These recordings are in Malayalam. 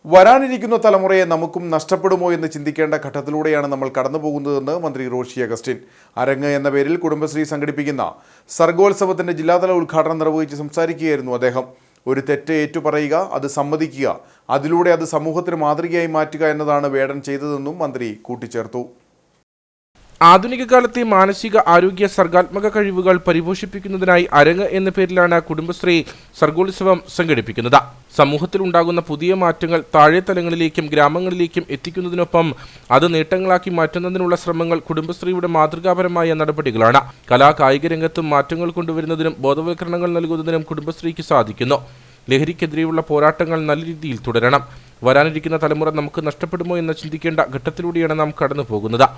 വരാനിരിക്കുന്ന തലമുറയെ നമുക്കും നഷ്ടപ്പെടുമോ എന്ന് ചിന്തിക്കേണ്ട ഘട്ടത്തിലൂടെയാണ് നമ്മൾ കടന്നുപോകുന്നതെന്ന് മന്ത്രി റോഷി അഗസ്റ്റിൻ. അരങ്ങ് എന്ന പേരിൽ കുടുംബശ്രീ സംഘടിപ്പിക്കുന്ന സർഗോത്സവത്തിന്റെ ജില്ലാതല ഉദ്ഘാടനം നിർവഹിച്ച് സംസാരിക്കുകയായിരുന്നു അദ്ദേഹം. ഒരു തെറ്റ് ഏറ്റുപറയുക, അത് സമ്മതിക്കുക, അതിലൂടെ അത് സമൂഹത്തിന് മാതൃകയായി മാറ്റുക എന്നതാണ് വേടൻ ചെയ്തതെന്നും മന്ത്രി കൂട്ടിച്ചേർത്തു. ആധുനിക കാലത്തെ മാനസിക ആരോഗ്യ സർഗാത്മക കഴിവുകൾ പരിപോഷിപ്പിക്കുന്നതിനായി അരങ്ങ് എന്ന പേരിലാണ് കുടുംബശ്രീ സർഗോത്സവം സംഘടിപ്പിക്കുന്നത്. സമൂഹത്തിൽ ഉണ്ടാകുന്ന പുതിയ മാറ്റങ്ങൾ താഴെ തലങ്ങളിലേക്കും ഗ്രാമങ്ങളിലേക്കും എത്തിക്കുന്നതിനൊപ്പം അത് നേട്ടങ്ങളാക്കി മാറ്റുന്നതിനുള്ള ശ്രമങ്ങൾ കുടുംബശ്രീയുടെ മാതൃകാപരമായ നടപടികളാണ്. കായിക രംഗത്തും മാറ്റങ്ങൾ കൊണ്ടുവരുന്നതിനും ബോധവൽക്കരണങ്ങൾ നൽകുന്നതിനും കുടുംബശ്രീക്ക് സാധിക്കുന്നു. ലഹരിക്കെതിരെയുള്ള പോരാട്ടങ്ങൾ നല്ല രീതിയിൽ തുടരണം. വരാനിരിക്കുന്ന തലമുറ നമുക്ക് നഷ്ടപ്പെടുമോ എന്ന് ചിന്തിക്കേണ്ട ഘട്ടത്തിലൂടെയാണ് നാം കടന്നു പോകുന്നത്.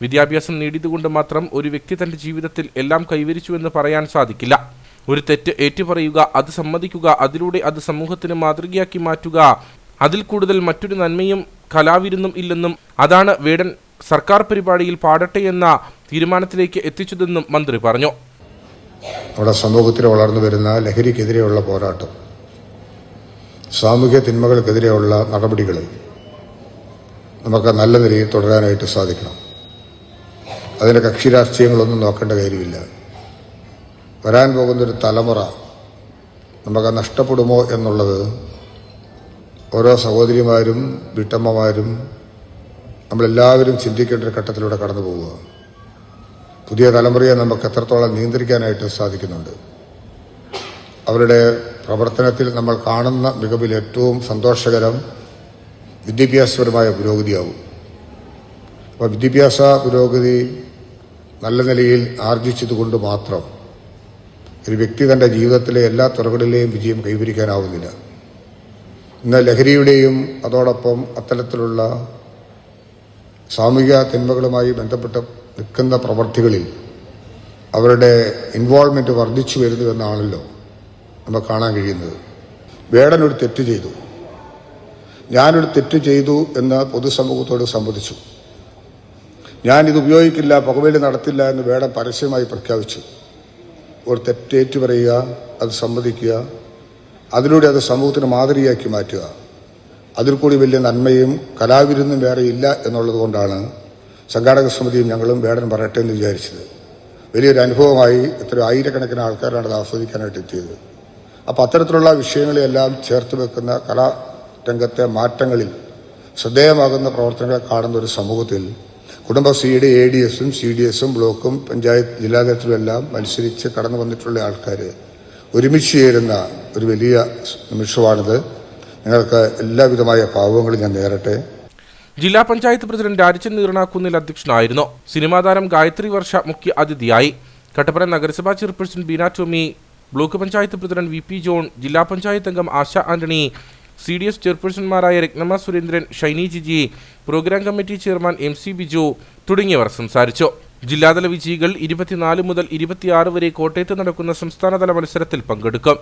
വിദ്യാഭ്യാസം നേടിയതുകൊണ്ട് മാത്രം ഒരു വ്യക്തി തന്റെ ജീവിതത്തിൽ എല്ലാം കൈവരിച്ചു എന്ന് പറയാൻ സാധിക്കില്ല. ഒരു തെറ്റ് ഏറ്റുപറയുക, അത് സമ്മതിക്കുക, അതിലൂടെ അത് സമൂഹത്തിന് മാതൃകയാക്കി മാറ്റുക, അതിൽ കൂടുതൽ മറ്റൊരു നന്മയും കലാവിരുന്നും ഇല്ലെന്നും അതാണ് വേടൻ സർക്കാർ പരിപാടിയിൽ പാടട്ടെ എന്ന തീരുമാനത്തിലേക്ക് എത്തിച്ചതെന്നും മന്ത്രി പറഞ്ഞു. നമ്മുടെ സമൂഹത്തിൽ വളർന്നു വരുന്ന ലഹരിക്കെതിരെയുള്ള പോരാട്ടം, സാമൂഹ്യ തിന്മകൾക്കെതിരെയുള്ള നടപടികൾ നമുക്ക് നല്ല നിലയിൽ തുടരാനായിട്ട് സാധിക്കണം. അതിൻ്റെ കക്ഷി രാഷ്ട്രീയങ്ങളൊന്നും നോക്കേണ്ട കാര്യമില്ല. വരാൻ പോകുന്നൊരു തലമുറ നമുക്ക് നഷ്ടപ്പെടുമോ എന്നുള്ളത് ഓരോ സഹോദരിമാരും വീട്ടമ്മമാരും നമ്മളെല്ലാവരും ചിന്തിക്കേണ്ട ഒരു ഘട്ടത്തിലൂടെ കടന്നു പോവുക. പുതിയ തലമുറയെ നമുക്ക് എത്രത്തോളം നിയന്ത്രിക്കാനായിട്ട് സാധിക്കുന്നുണ്ട്. അവരുടെ പ്രവർത്തനത്തിൽ നമ്മൾ കാണുന്ന മികവിൽ ഏറ്റവും സന്തോഷകരം വിദ്യാഭ്യാസപരമായ പുരോഗതിയാവും. അപ്പോൾ വിദ്യാഭ്യാസ പുരോഗതി നല്ല നിലയിൽ ആർജിച്ചതുകൊണ്ട് മാത്രം ഒരു വ്യക്തി തൻ്റെ ജീവിതത്തിലെ എല്ലാ തുറകളിലെയും വിജയം കൈവരിക്കാനാവുന്നില്ല. ഇന്ന് ലഹരിയുടെയും അതോടൊപ്പം അത്തരത്തിലുള്ള സാമൂഹിക തിന്മകളുമായി ബന്ധപ്പെട്ട് നിൽക്കുന്ന പ്രവർത്തികളിൽ അവരുടെ ഇൻവോൾവ്മെൻറ്റ് വർദ്ധിച്ചു വരുന്നുവെന്നാണല്ലോ നമുക്ക് കാണാൻ കഴിയുന്നത്. വേടനൊരു തെറ്റ് ചെയ്തു, ഞാനൊരു തെറ്റ് ചെയ്തു എന്ന് പൊതുസമൂഹത്തോട് സമ്മതിച്ചു. ഞാനിത് ഉപയോഗിക്കില്ല, പുകവലി നടത്തില്ല എന്ന് വേടൻ പരസ്യമായി പ്രഖ്യാപിച്ചു. ഒരു തെറ്റേറ്റു പറയുക, അത് സമ്മതിക്കുക, അതിലൂടെ അത് സമൂഹത്തിന് മാതൃകയാക്കി മാറ്റുക, അതിൽ കൂടി വലിയ നന്മയും കലാവിരുന്നും വേറെ ഇല്ല എന്നുള്ളത് കൊണ്ടാണ് സംഘാടക സമിതിയും ഞങ്ങളും വേടൻ പറയട്ടെ എന്ന് വിചാരിച്ചത്. വലിയൊരു അനുഭവമായി എത്രയോ ആയിരക്കണക്കിന് ആൾക്കാരാണ് അത് ആസ്വദിക്കാനായിട്ട് എത്തിയത്. അപ്പോൾ അത്തരത്തിലുള്ള വിഷയങ്ങളെല്ലാം ചേർത്ത് വെക്കുന്ന കലാരംഗത്തെ മാറ്റങ്ങളിൽ ശ്രദ്ധേയമാകുന്ന പ്രവർത്തനങ്ങളെ കാണുന്ന ഒരു സമൂഹത്തിൽ കുടുംബശ്രീയുടെ ADSഉം CDSഉം ബ്ലോക്കും പഞ്ചായത്ത് ജില്ലാതലത്തിലുമെല്ലാം മത്സരിച്ച് കടന്നു വന്നിട്ടുള്ള ആൾക്കാർ ഒരുമിച്ച് ചേരുന്ന ഒരു വലിയ നിമിഷമാണിത്. നിങ്ങൾക്ക് എല്ലാവിധമായ ഭാവങ്ങളും ഞാൻ നേരട്ടെ. ജില്ലാ പഞ്ചായത്ത് പ്രസിഡന്റ് രാജൻ നീർണാക്കുന്നിൽ അധ്യക്ഷനായിരുന്നു. സിനിമാ താരം ഗായത്രി വർഷ മുഖ്യ അതിഥിയായി. കട്ടപ്പന നഗരസഭാ chairperson Beena Tomy, block panchayat president VP John, ജില്ലാ പഞ്ചായത്ത് അംഗം ആശ ആന്റണി, CDS ചെയർപേഴ്സൺമാരായ Rathnamma Surendran, Shiny Jiji, programme committee chairman MC Biju തുടങ്ങിയവർ സംസാരിച്ചു. ജില്ലാതല വിജയികൾ 24 മുതൽ 26 വരെ കോട്ടയത്ത് നടക്കുന്ന സംസ്ഥാനതല മത്സരത്തിൽ പങ്കെടുക്കും.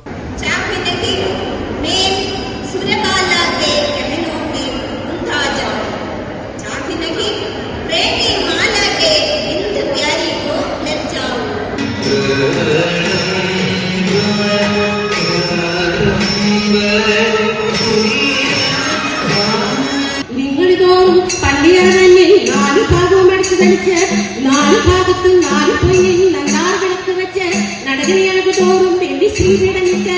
പള്ളിയാറന്നിൽ 4 ഭാഗവും അടിച്ചു കളിച്ച് 4 ഭാഗത്തും 4 പൊയ്യിൽ നന്നാർ വിളക്ക് വെച്ച് നടകളിയളവ് തോറും വെള്ളി ശ്രീ വിടഞ്ഞിട്ട്